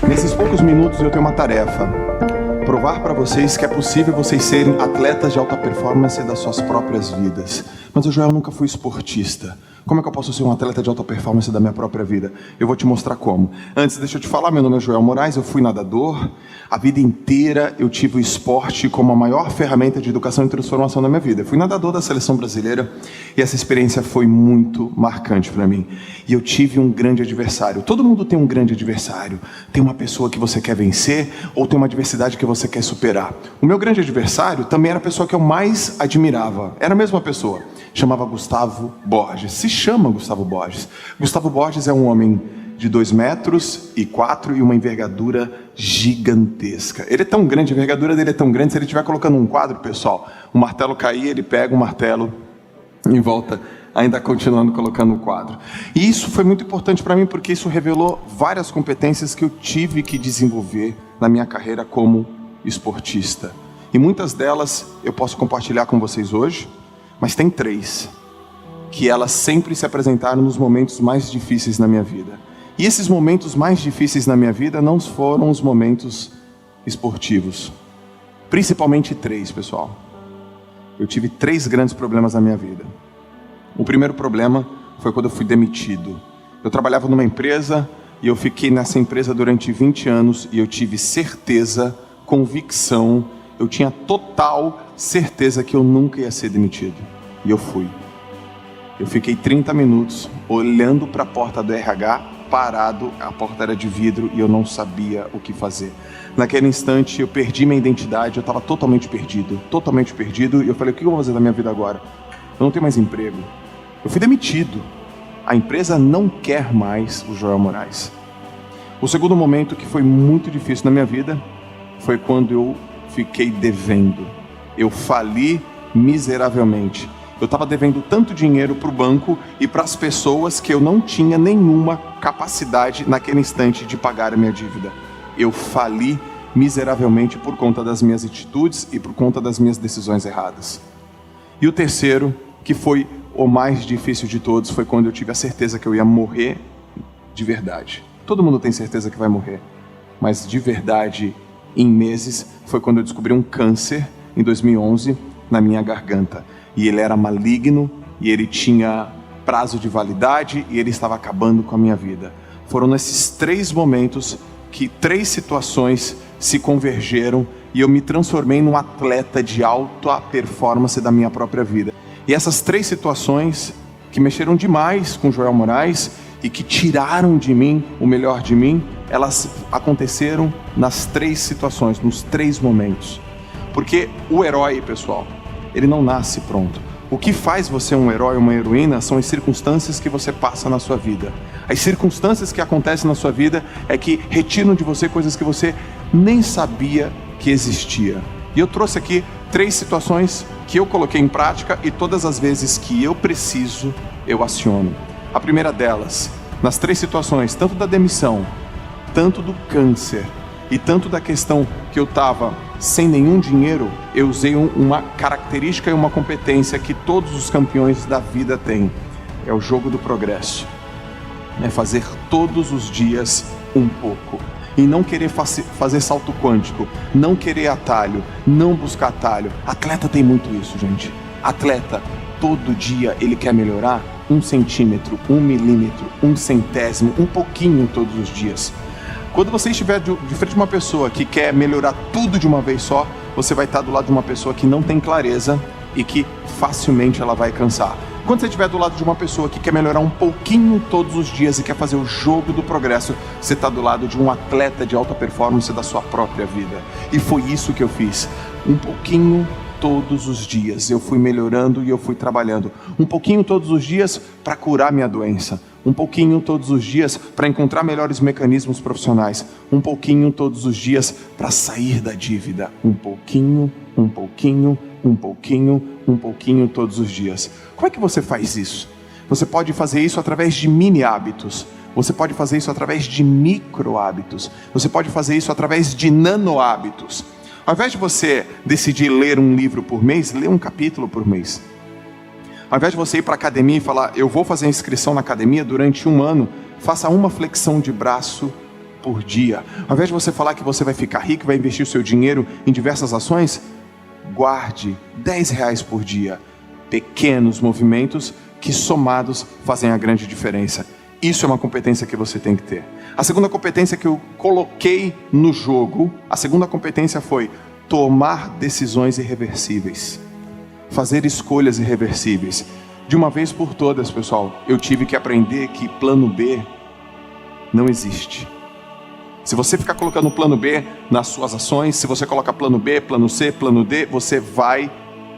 Nesses poucos minutos eu tenho uma tarefa: provar para vocês que é possível vocês serem atletas de alta performance das suas próprias vidas. Mas o Joel nunca foi esportista. Como é que eu posso ser um atleta de alta performance da minha própria vida? Eu vou te mostrar como. Antes, deixa eu te falar, meu nome é Joel Moraes, eu fui nadador. A vida inteira eu tive o esporte como a maior ferramenta de educação e transformação da minha vida. Eu fui nadador da seleção brasileira e essa experiência foi muito marcante para mim. E eu tive um grande adversário. Todo mundo tem um grande adversário. Tem uma pessoa que você quer vencer ou tem uma adversidade que você quer superar. O meu grande adversário também era a pessoa que eu mais admirava. Era a mesma pessoa. Chamava Gustavo Borges. Se chama Gustavo Borges. Gustavo Borges é um homem de 2,4 metros e uma envergadura gigantesca. Ele é tão grande, a envergadura dele é tão grande, se ele estiver colocando um quadro, pessoal, o martelo cair, ele pega o martelo e volta, ainda continuando colocando o quadro. E isso foi muito importante para mim, porque isso revelou várias competências que eu tive que desenvolver na minha carreira como esportista. E muitas delas eu posso compartilhar com vocês hoje, mas tem 3 que elas sempre se apresentaram nos momentos mais difíceis na minha vida. E esses momentos mais difíceis na minha vida não foram os momentos esportivos. Principalmente 3, pessoal. Eu tive 3 grandes problemas na minha vida. O primeiro problema foi quando eu fui demitido. Eu trabalhava numa empresa e eu fiquei nessa empresa durante 20 anos e eu tive certeza, convicção, eu tinha total certeza que eu nunca ia ser demitido. E eu fui. Eu fiquei 30 minutos olhando para a porta do RH, parado, a porta era de vidro e eu não sabia o que fazer. Naquele instante eu perdi minha identidade, eu estava totalmente perdido, e eu falei, o que eu vou fazer da minha vida agora? Eu não tenho mais emprego. Eu fui demitido. A empresa não quer mais o Joel Moraes. O segundo momento que foi muito difícil na minha vida foi quando eu fiquei devendo. Eu fali miseravelmente. Eu estava devendo tanto dinheiro para o banco e para as pessoas que eu não tinha nenhuma capacidade naquele instante de pagar a minha dívida. Eu fali miseravelmente por conta das minhas atitudes e por conta das minhas decisões erradas. E o terceiro, que foi o mais difícil de todos, foi quando eu tive a certeza que eu ia morrer de verdade. Todo mundo tem certeza que vai morrer, mas de verdade, em meses, foi quando eu descobri um câncer, em 2011, na minha garganta. E ele era maligno, e ele tinha prazo de validade, e ele estava acabando com a minha vida. Foram nesses 3 momentos que 3 situações se convergeram e eu me transformei num atleta de alta performance da minha própria vida. E essas 3 situações que mexeram demais com Joel Moraes e que tiraram de mim o melhor de mim, elas aconteceram nas 3 situações, nos 3 momentos. Porque o herói, pessoal, ele não nasce pronto. O que faz você um herói ou uma heroína são as circunstâncias que você passa na sua vida. As circunstâncias que acontecem na sua vida é que retiram de você coisas que você nem sabia que existia. E eu trouxe aqui 3 situações que eu coloquei em prática e todas as vezes que eu preciso, eu aciono. A primeira delas, nas 3 situações, tanto da demissão, tanto do câncer e tanto da questão que eu estava sem nenhum dinheiro, eu usei uma característica e uma competência que todos os campeões da vida têm. É o jogo do progresso. É fazer todos os dias um pouco. E não querer fazer salto quântico, não querer atalho, não buscar atalho. Atleta tem muito isso, gente. Atleta, todo dia ele quer melhorar 1 centímetro, 1 milímetro, 1 centésimo, um pouquinho todos os dias. Quando você estiver de frente a uma pessoa que quer melhorar tudo de uma vez só, você vai estar do lado de uma pessoa que não tem clareza e que facilmente ela vai cansar. Quando você estiver do lado de uma pessoa que quer melhorar um pouquinho todos os dias e quer fazer o jogo do progresso, você está do lado de um atleta de alta performance da sua própria vida. E foi isso que eu fiz. Um pouquinho todos os dias. Eu fui melhorando e eu fui trabalhando. Um pouquinho todos os dias para curar minha doença. Um pouquinho todos os dias para encontrar melhores mecanismos profissionais. Um pouquinho todos os dias para sair da dívida. Um pouquinho todos os dias. Como é que você faz isso? Você pode fazer isso através de mini hábitos. Você pode fazer isso através de micro hábitos. Você pode fazer isso através de nano hábitos. Ao invés de você decidir ler um livro por mês, lê um capítulo por mês. Ao invés de você ir para a academia e falar, eu vou fazer inscrição na academia durante 1 ano, faça uma flexão de braço por dia. Ao invés de você falar que você vai ficar rico, vai investir o seu dinheiro em diversas ações, guarde R$10 por dia. Pequenos movimentos que somados fazem a grande diferença. Isso é uma competência que você tem que ter. A segunda competência que eu coloquei no jogo, a segunda competência foi tomar decisões irreversíveis. Fazer escolhas irreversíveis. De uma vez por todas, pessoal, eu tive que aprender que plano B não existe. Se você ficar colocando plano B nas suas ações, se você colocar plano B, plano C, plano D, você vai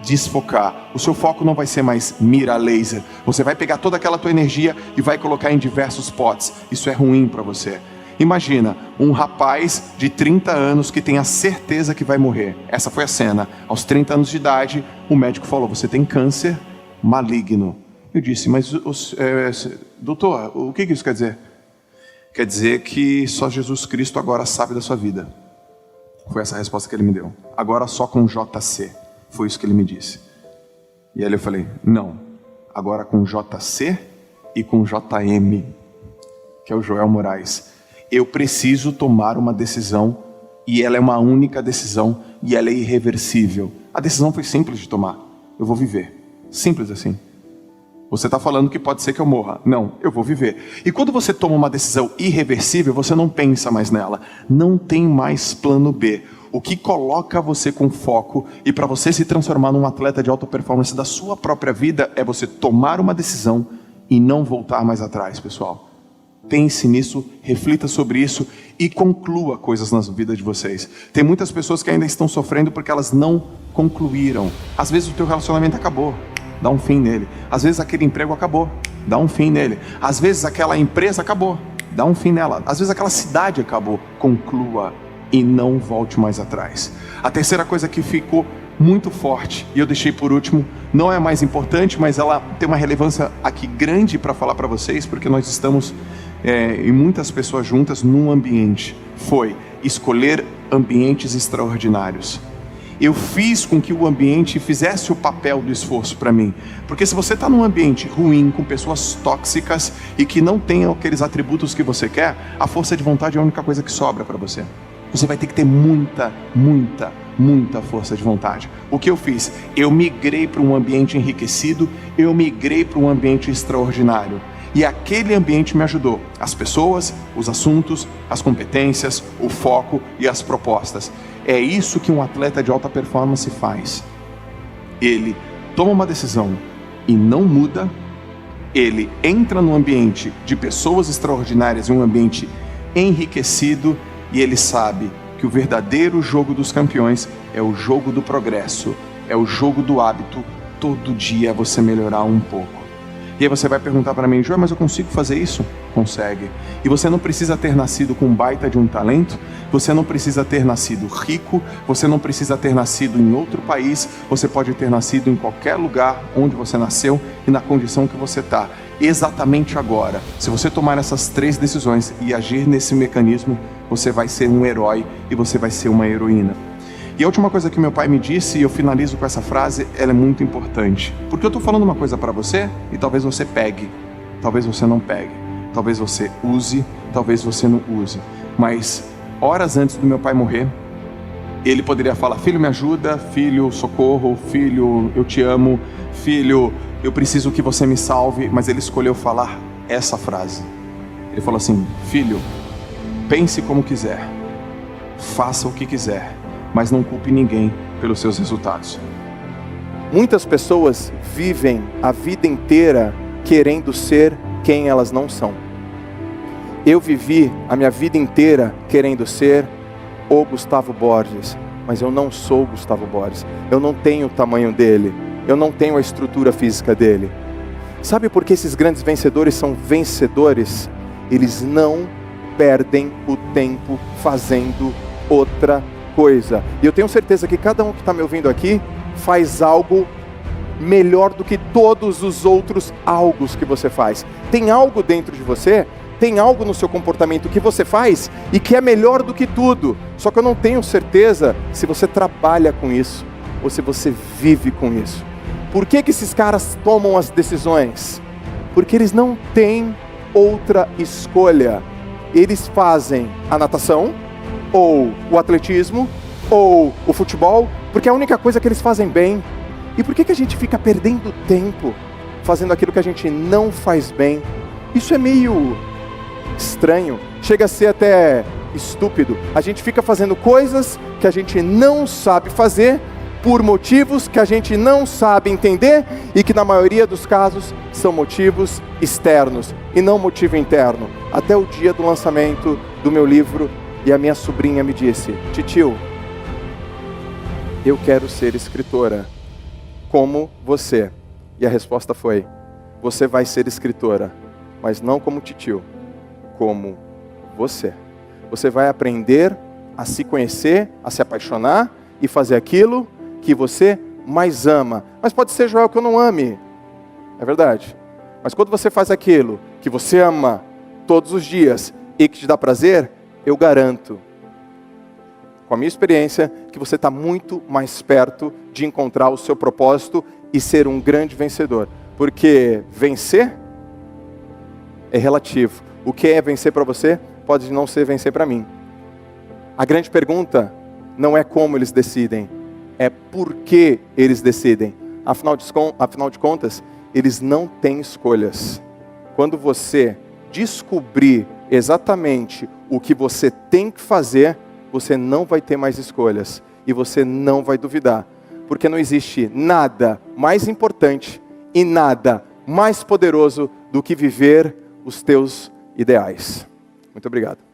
desfocar. O seu foco não vai ser mais mira laser. Você vai pegar toda aquela tua energia e vai colocar em diversos potes. Isso é ruim para você. Imagina um rapaz de 30 anos que tem a certeza que vai morrer. Essa foi a cena. Aos 30 anos de idade, o médico falou: você tem câncer maligno. Eu disse: mas doutor, o que isso quer dizer? Quer dizer que só Jesus Cristo agora sabe da sua vida. Foi essa a resposta que ele me deu. Agora só com JC. Foi isso que ele me disse. E aí eu falei: não, agora com JC e com JM, que é o Joel Moraes. Eu preciso tomar uma decisão, e ela é uma única decisão, e ela é irreversível. A decisão foi simples de tomar. Eu vou viver. Simples assim. Você está falando que pode ser que eu morra. Não, eu vou viver. E quando você toma uma decisão irreversível, você não pensa mais nela. Não tem mais plano B. O que coloca você com foco e para você se transformar num atleta de alta performance da sua própria vida é você tomar uma decisão e não voltar mais atrás, pessoal. Pense nisso, reflita sobre isso e conclua coisas na vida de vocês. Tem muitas pessoas que ainda estão sofrendo porque elas não concluíram. Às vezes o teu relacionamento acabou, dá um fim nele. Às vezes aquele emprego acabou, dá um fim nele. Às vezes aquela empresa acabou, dá um fim nela. Às vezes aquela cidade acabou, conclua e não volte mais atrás. A terceira coisa que ficou muito forte, e eu deixei por último, não é a mais importante, mas ela tem uma relevância aqui grande para falar para vocês, porque nós estamos e muitas pessoas juntas num ambiente, foi escolher ambientes extraordinários. Eu fiz com que o ambiente fizesse o papel do esforço para mim, porque se você está num ambiente ruim, com pessoas tóxicas e que não tenham aqueles atributos que você quer, a força de vontade é a única coisa que sobra para você. Você vai ter que ter muita força de vontade. O que eu fiz? Eu migrei para um ambiente enriquecido, eu migrei para um ambiente extraordinário. E aquele ambiente me ajudou. As pessoas, os assuntos, as competências, o foco e as propostas. É isso que um atleta de alta performance faz. Ele toma uma decisão e não muda. Ele entra num ambiente de pessoas extraordinárias, em um ambiente enriquecido, e ele sabe que o verdadeiro jogo dos campeões é o jogo do progresso, é o jogo do hábito, todo dia você melhorar um pouco. E aí você vai perguntar para mim: Joel, mas eu consigo fazer isso? Consegue. E você não precisa ter nascido com um baita de um talento, você não precisa ter nascido rico, você não precisa ter nascido em outro país, você pode ter nascido em qualquer lugar onde você nasceu e na condição que você está. Exatamente agora, se você tomar essas 3 decisões e agir nesse mecanismo, você vai ser um herói e você vai ser uma heroína. E a última coisa que meu pai me disse, e eu finalizo com essa frase, ela é muito importante. Porque eu estou falando uma coisa para você e talvez você pegue, talvez você não pegue, talvez você use, talvez você não use. Mas horas antes do meu pai morrer, ele poderia falar: filho, me ajuda, filho, socorro, filho, eu te amo, filho, eu preciso que você me salve. Mas ele escolheu falar essa frase. Ele falou assim: filho, pense como quiser, faça o que quiser, mas não culpe ninguém pelos seus resultados. Muitas pessoas vivem a vida inteira querendo ser quem elas não são. Eu vivi a minha vida inteira querendo ser o Gustavo Borges, mas eu não sou o Gustavo Borges. Eu não tenho o tamanho dele, eu não tenho a estrutura física dele. Sabe por que esses grandes vencedores são vencedores? Eles não perdem o tempo fazendo outra coisa. E eu tenho certeza que cada um que está me ouvindo aqui faz algo melhor do que todos os outros algos que você faz. Tem algo dentro de você, tem algo no seu comportamento que você faz e que é melhor do que tudo. Só que eu não tenho certeza se você trabalha com isso ou se você vive com isso. Por que esses caras tomam as decisões? Porque eles não têm outra escolha. eles fazem a natação, ou o atletismo, ou o futebol, porque é a única coisa que eles fazem bem. E por que a gente fica perdendo tempo fazendo aquilo que a gente não faz bem? Isso é meio estranho, chega a ser até estúpido. A gente fica fazendo coisas que a gente não sabe fazer, por motivos que a gente não sabe entender e que na maioria dos casos são motivos externos e não motivo interno. Até o dia do lançamento do meu livro, e a minha sobrinha me disse: titio, eu quero ser escritora como você. E a resposta foi: você vai ser escritora, mas não como titio, como você. Você vai aprender a se conhecer, a se apaixonar e fazer aquilo que você mais ama. Mas pode ser, Joel, que eu não ame. É verdade. Mas quando você faz aquilo que você ama todos os dias e que te dá prazer, eu garanto, com a minha experiência, que você está muito mais perto de encontrar o seu propósito e ser um grande vencedor. Porque vencer é relativo. O que é vencer para você pode não ser vencer para mim. A grande pergunta não é como eles decidem, é por que eles decidem. Afinal de contas, eles não têm escolhas. Quando você descobrir exatamente o que você tem que fazer, você não vai ter mais escolhas. E você não vai duvidar. Porque não existe nada mais importante e nada mais poderoso do que viver os teus ideais. Muito obrigado.